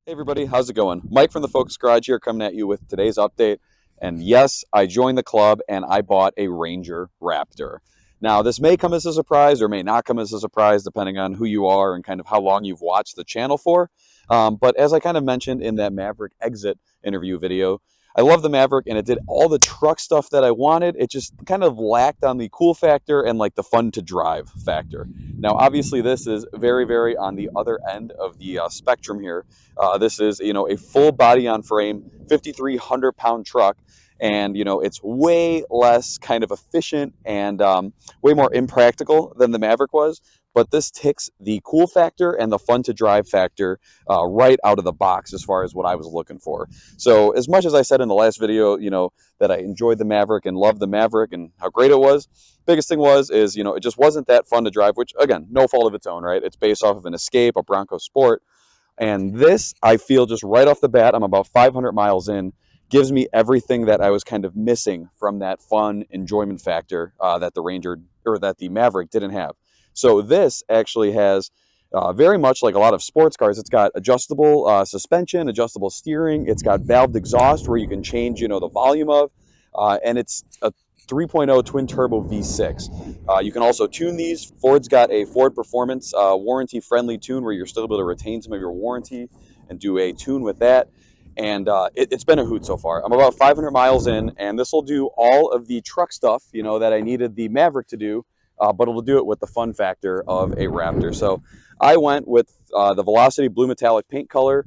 Hey everybody, how's it going? Mike from the Focus Garage here coming at you with today's update. And yes, I joined the club and I bought a Ranger Raptor. Now, this may come as a surprise or may not come as a surprise depending on who you are and kind of how long you've watched the channel for. But as I kind of mentioned in that Maverick exit interview video, I love the Maverick and it did all the truck stuff that I wanted. It just kind of lacked on the cool factor and like the fun to drive factor. Now, obviously, this is very, very on the other end of the spectrum here. This is, a full body on frame, 5,300-pound truck. And, it's way less kind of efficient and way more impractical than the Maverick was. But this ticks the cool factor and the fun to drive factor right out of the box as far as what I was looking for. So as much as I said in the last video, that I enjoyed the Maverick and loved the Maverick and how great it was, biggest thing is, it just wasn't that fun to drive, which again, no fault of its own, right? It's based off of an Escape, a Bronco Sport. And this, I feel just right off the bat, I'm about 500 miles in, gives me everything that I was kind of missing from that fun enjoyment factor that the Ranger or that the Maverick didn't have. So this actually has very much like a lot of sports cars. It's got adjustable suspension, adjustable steering. It's got valved exhaust where you can change, the volume of, and it's a 3.0 twin turbo V6. You can also tune these. Ford's got a Ford Performance warranty friendly tune where you're still able to retain some of your warranty and do a tune with that. And it's been a hoot so far. I'm about 500 miles in, and this will do all of the truck stuff, that I needed the Maverick to do, but it'll do it with the fun factor of a Raptor. So I went with the Velocity Blue Metallic paint color,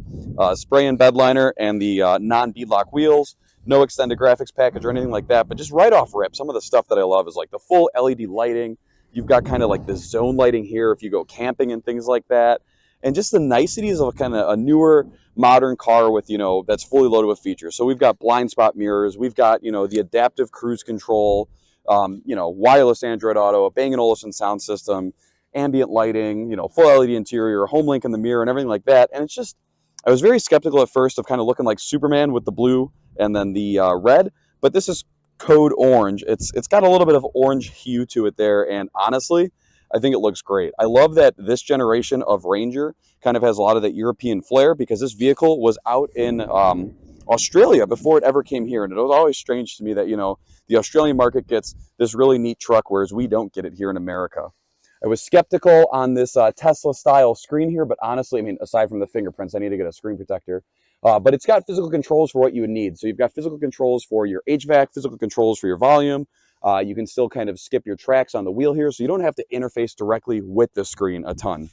spray and bed liner, and the non-beadlock wheels. No extended graphics package or anything like that, but just right off rip, some of the stuff that I love is like the full LED lighting. You've got kind of like the zone lighting here if you go camping and things like that. And just the niceties of kind of a newer modern car with, that's fully loaded with features. So we've got blind spot mirrors. We've got, the adaptive cruise control, wireless Android Auto, a Bang & Olufsen sound system, ambient lighting, full LED interior, home link in the mirror and everything like that. And it's just, I was very skeptical at first of kind of looking like Superman with the blue and then the red, but this is code orange. It's got a little bit of orange hue to it there, and honestly, I think it looks great. I love that this generation of Ranger kind of has a lot of that European flair because this vehicle was out in Australia before it ever came here, and it was always strange to me that, the Australian market gets this really neat truck, whereas we don't get it here in America. I was skeptical on this Tesla-style screen here, but honestly, I mean, aside from the fingerprints, I need to get a screen protector. But it's got physical controls for what you would need. So you've got physical controls for your HVAC, physical controls for your volume. You can still kind of skip your tracks on the wheel here, so you don't have to interface directly with the screen a ton.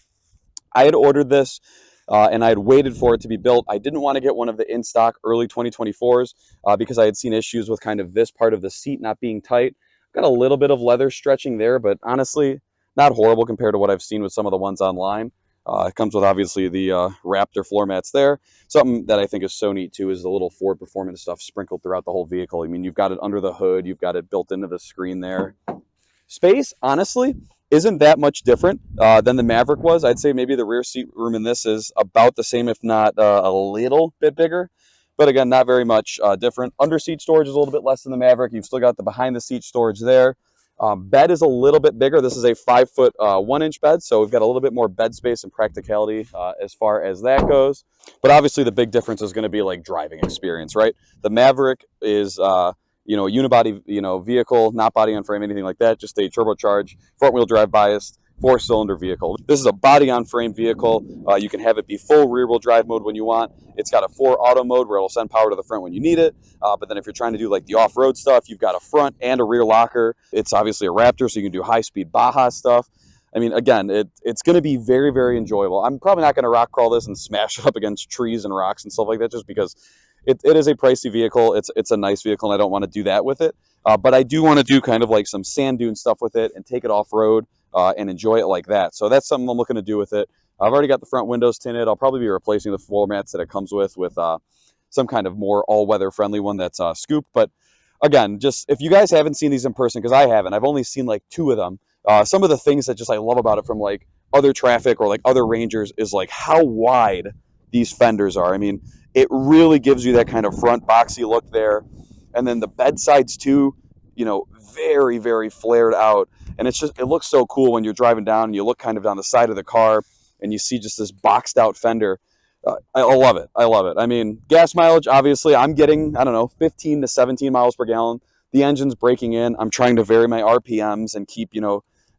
I had ordered this, and I had waited for it to be built. I didn't want to get one of the in-stock early 2024s because I had seen issues with kind of this part of the seat not being tight. Got a little bit of leather stretching there, but honestly, not horrible compared to what I've seen with some of the ones online. It comes with obviously the Raptor floor mats there. Something that I think is so neat too is the little Ford Performance stuff sprinkled throughout the whole vehicle. I mean, you've got it under the hood, you've got it built into the screen there. Space, honestly, isn't that much different than the Maverick was. I'd say maybe the rear seat room in this is about the same, if not a little bit bigger. But again, not very much different. Under seat storage is a little bit less than the Maverick. You've still got the behind the seat storage there. Bed is a little bit bigger. This is a 5-foot 1-inch bed, so we've got a little bit more bed space and practicality as far as that goes. But obviously the big difference is going to be like driving experience, right? The Maverick is a unibody vehicle, not body on frame, anything like that, just a turbocharged front wheel drive biased 4-cylinder vehicle. This is a body on frame vehicle. You can have it be full rear wheel drive mode when you want. It's got a 4 auto mode where it'll send power to the front when you need it. But then if you're trying to do like the off-road stuff, you've got a front and a rear locker. It's obviously a Raptor, so you can do high-speed Baja stuff. I mean, again, it's going to be very, very enjoyable. I'm probably not going to rock crawl this and smash it up against trees and rocks and stuff like that just because it is a pricey vehicle. It's a nice vehicle, and I don't want to do that with it. But I do want to do kind of like some sand dune stuff with it and take it off-road. And enjoy it like that. So that's something I'm looking to do with it. I've already got the front windows tinted. I'll probably be replacing the floor mats that it comes with some kind of more all-weather friendly one that's scooped. But again, just if you guys haven't seen these in person, because I haven't, I've only seen like 2 of them. Some of the things that just I love about it from like other traffic or like other Rangers is like how wide these fenders are. I mean, it really gives you that kind of front boxy look there. And then the bed sides too, very, very flared out. And it looks so cool when you're driving down and you look kind of down the side of the car and you see just this boxed out fender. I love it. I love it. I mean, gas mileage, obviously, I'm getting, I don't know, 15 to 17 miles per gallon. The engine's breaking in. I'm trying to vary my RPMs and keep,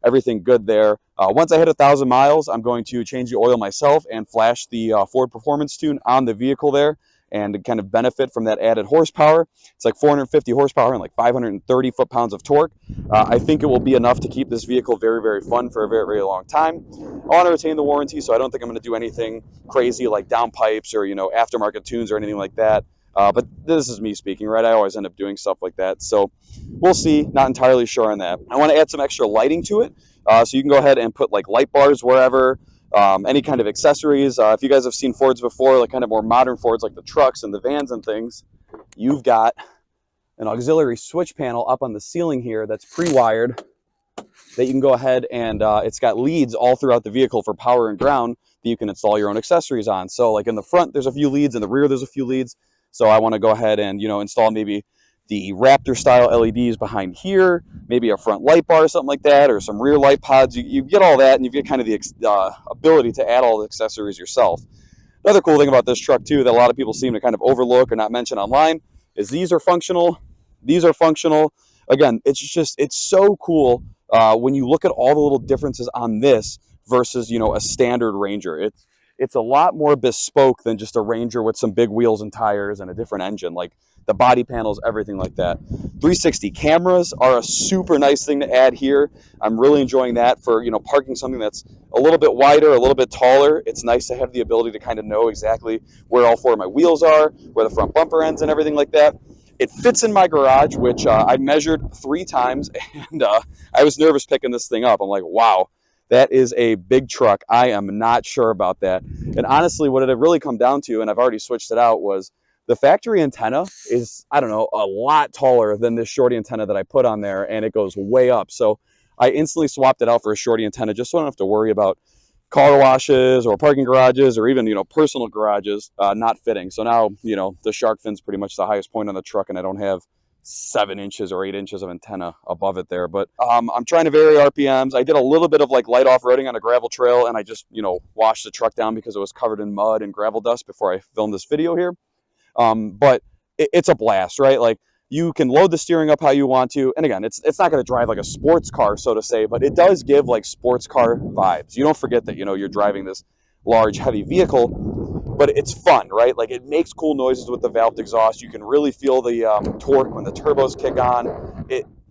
everything good there. Once I hit 1,000 miles, I'm going to change the oil myself and flash the Ford Performance Tune on the vehicle there and to kind of benefit from that added horsepower. It's like 450 horsepower and like 530 foot-pounds of torque. I think it will be enough to keep this vehicle very, very fun for a very, very long time. I want to retain the warranty, so I don't think I'm going to do anything crazy like downpipes or, aftermarket tunes or anything like that. But this is me speaking, right? I always end up doing stuff like that. So we'll see. Not entirely sure on that. I want to add some extra lighting to it. So you can go ahead and put like light bars wherever, any kind of accessories. If you guys have seen Fords before, like kind of more modern Fords, like the trucks and the vans and things, you've got an auxiliary switch panel up on the ceiling here that's pre-wired that you can go ahead and it's got leads all throughout the vehicle for power and ground that you can install your own accessories on. So like in the front, there's a few leads. In the rear, there's a few leads. So I want to go ahead and, install maybe the Raptor style LEDs behind here, maybe a front light bar or something like that, or some rear light pods. You get all that, and you get kind of the ability to add all the accessories yourself. Another cool thing about this truck too that a lot of people seem to kind of overlook or not mention online is these are functional. These are functional. Again, it's so cool when you look at all the little differences on this versus, a standard Ranger. It's a lot more bespoke than just a Ranger with some big wheels and tires and a different engine. Like the body panels, everything like that. 360 cameras are a super nice thing to add here. I'm really enjoying that for, parking something that's a little bit wider, a little bit taller. It's nice to have the ability to kind of know exactly where all four of my wheels are, where the front bumper ends and everything like that. It fits in my garage, which I measured 3 times, and I was nervous picking this thing up. I'm like, wow, that is a big truck. I am not sure about that. And honestly, what it had really come down to, and I've already switched it out, was the factory antenna is, I don't know, a lot taller than this shorty antenna that I put on there, and it goes way up. So I instantly swapped it out for a shorty antenna just so I don't have to worry about car washes or parking garages or even, personal garages not fitting. So now, the shark fin's pretty much the highest point on the truck, and I don't have 7 inches or 8 inches of antenna above it there. But I'm trying to vary RPMs. I did a little bit of like light off-roading on a gravel trail, and I just, washed the truck down because it was covered in mud and gravel dust before I filmed this video here. But it's a blast, right? Like you can load the steering up how you want to. And again, it's not going to drive like a sports car, so to say, but it does give like sports car vibes. You don't forget that, you're driving this large, heavy vehicle, but it's fun, right? Like it makes cool noises with the valved exhaust. You can really feel the torque when the turbos kick on.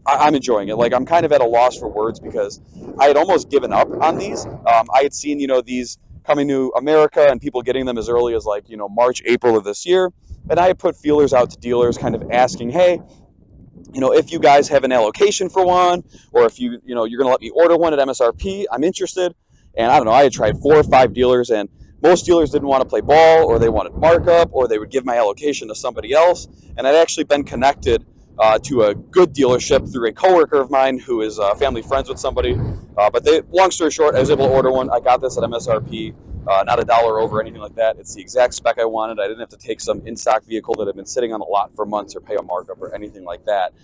I'm enjoying it. Like I'm kind of at a loss for words because I had almost given up on these. I had seen, these coming to America and people getting them as early as like, March, April of this year. And I had put feelers out to dealers kind of asking, hey, if you guys have an allocation for one, or if you're going to let me order one at MSRP, I'm interested. And I don't know, I had tried 4 or 5 dealers, and most dealers didn't want to play ball, or they wanted markup, or they would give my allocation to somebody else. And I'd actually been connected to a good dealership through a coworker of mine who is family friends with somebody. But long story short, I was able to order one. I got this at MSRP. Not $1 over or anything like that. It's the exact spec I wanted. I didn't have to take some in-stock vehicle that had been sitting on the lot for months or pay a markup or anything like that.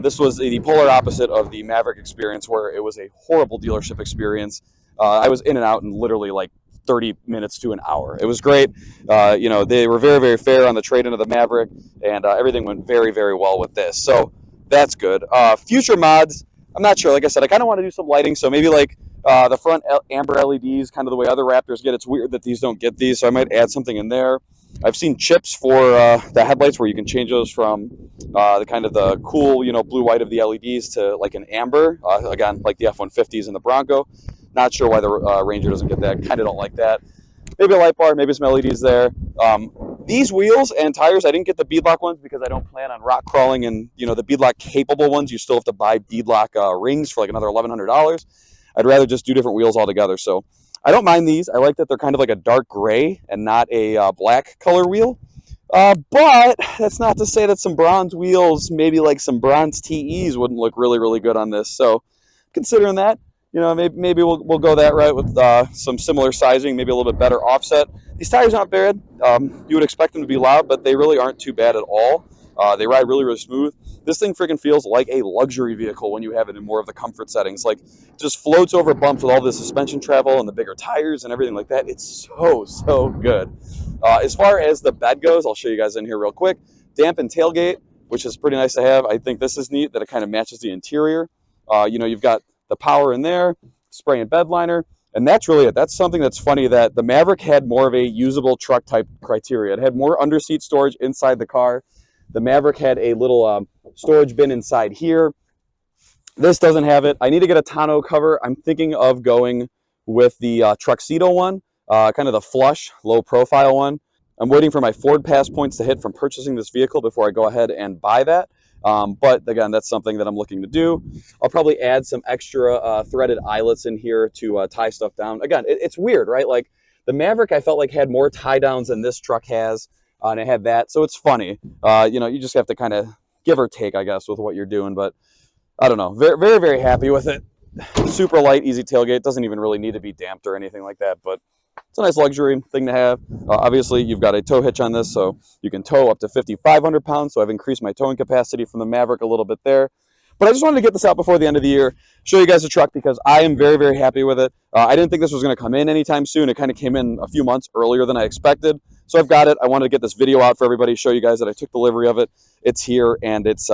This was the polar opposite of the Maverick experience, where it was a horrible dealership experience. I was in and out in literally like 30 minutes to an hour. It was great. They were very, very fair on the trade-in of the Maverick, and everything went very, very well with this. So that's good. Future mods, I'm not sure. Like I said, I kind of want to do some lighting, so maybe like the front amber LEDs, kind of the way other Raptors get. It's weird that these don't get these, so I might add something in there. I've seen chips for the headlights where you can change those from the kind of the cool, blue-white of the LEDs to like an amber, again, like the F-150s and the Bronco. Not sure why the Ranger doesn't get that. Kind of don't like that. Maybe a light bar, maybe some LEDs there. These wheels and tires, I didn't get the beadlock ones because I don't plan on rock crawling, and the beadlock capable ones, you still have to buy beadlock rings for like another $1,100. I'd rather just do different wheels altogether. So I don't mind these. I like that they're kind of like a dark gray and not a black color wheel. But that's not to say that some bronze wheels, maybe like some bronze TEs, wouldn't look really, really good on this. So considering that, maybe we'll go that route with some similar sizing, maybe a little bit better offset. These tires aren't bad. You would expect them to be loud, but they really aren't too bad at all. They ride really, really smooth. This thing freaking feels like a luxury vehicle when you have it in more of the comfort settings. Like, just floats over bumps with all the suspension travel and the bigger tires and everything like that. It's so, so good. As far as the bed goes, I'll show you guys in here real quick. Dampened tailgate, which is pretty nice to have. I think this is neat that it kind of matches the interior. You know, you've got the power in there, spray and bed liner, and that's really it. That's something that's funny, that the Maverick had more of a usable truck type criteria. It had more underseat storage inside the car. The Maverick had a little storage bin inside here. This doesn't have it. I need to get a tonneau cover. I'm thinking of going with the Truxedo one, kind of the flush, low profile one. I'm waiting for my Ford Pass points to hit from purchasing this vehicle before I go ahead and buy that. But again, that's something that I'm looking to do. I'll probably add some extra threaded eyelets in here to tie stuff down. Again, it's weird, right? Like, the Maverick, I felt like, had more tie downs than this truck has, and it had that. So it's funny. You know, you just have to kind of give or take, I guess, with what you're doing. But I don't know. Very, very, very happy with it. Super light, easy tailgate. Doesn't even really need to be damped or anything like that, but it's a nice luxury thing to have. Obviously, you've got a tow hitch on this, so you can tow up to 5,500 pounds. So I've increased my towing capacity from the Maverick a little bit there. But I just wanted to get this out before the end of the year, show you guys the truck, because I am very, very happy with it. I didn't think this was going to come in anytime soon. It kind of came in a few months earlier than I expected. So I've got it. I wanted to get this video out for everybody, show you guys that I took delivery of it. It's here, and it's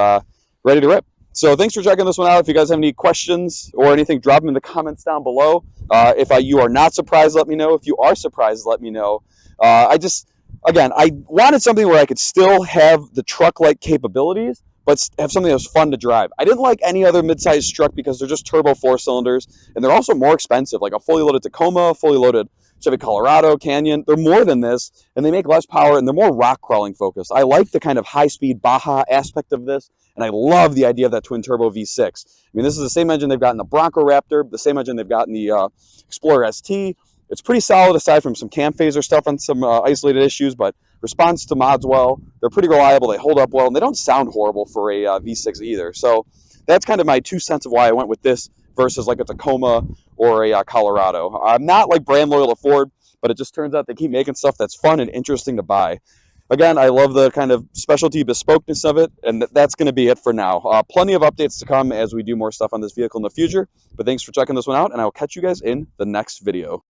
ready to rip. So thanks for checking this one out. If you guys have any questions or anything, drop them in the comments down below. If you are not surprised, let me know. If you are surprised, let me know. Again, I wanted something where I could still have the truck-like capabilities, but have something that was fun to drive. I didn't like any other mid-sized truck because they're just turbo 4-cylinders, and they're also more expensive. Like a fully loaded Tacoma, fully loaded Chevy Colorado, Canyon, they're more than this, and they make less power, and they're more rock crawling focused. I like the kind of high-speed Baja aspect of this, and I love the idea of that twin-turbo V6. I mean, this is the same engine they've got in the Bronco Raptor, the same engine they've got in the Explorer ST. It's pretty solid aside from some cam phaser stuff on some isolated issues, but responds to mods well. They're pretty reliable. They hold up well, and they don't sound horrible for a V6 either. So that's kind of my 2 cents of why I went with this versus like a Tacoma or a Colorado. I'm not like brand loyal to Ford, but it just turns out they keep making stuff that's fun and interesting to buy. Again, I love the kind of specialty bespokeness of it, and that's going to be it for now. Plenty of updates to come as we do more stuff on this vehicle in the future, but thanks for checking this one out, and I will catch you guys in the next video.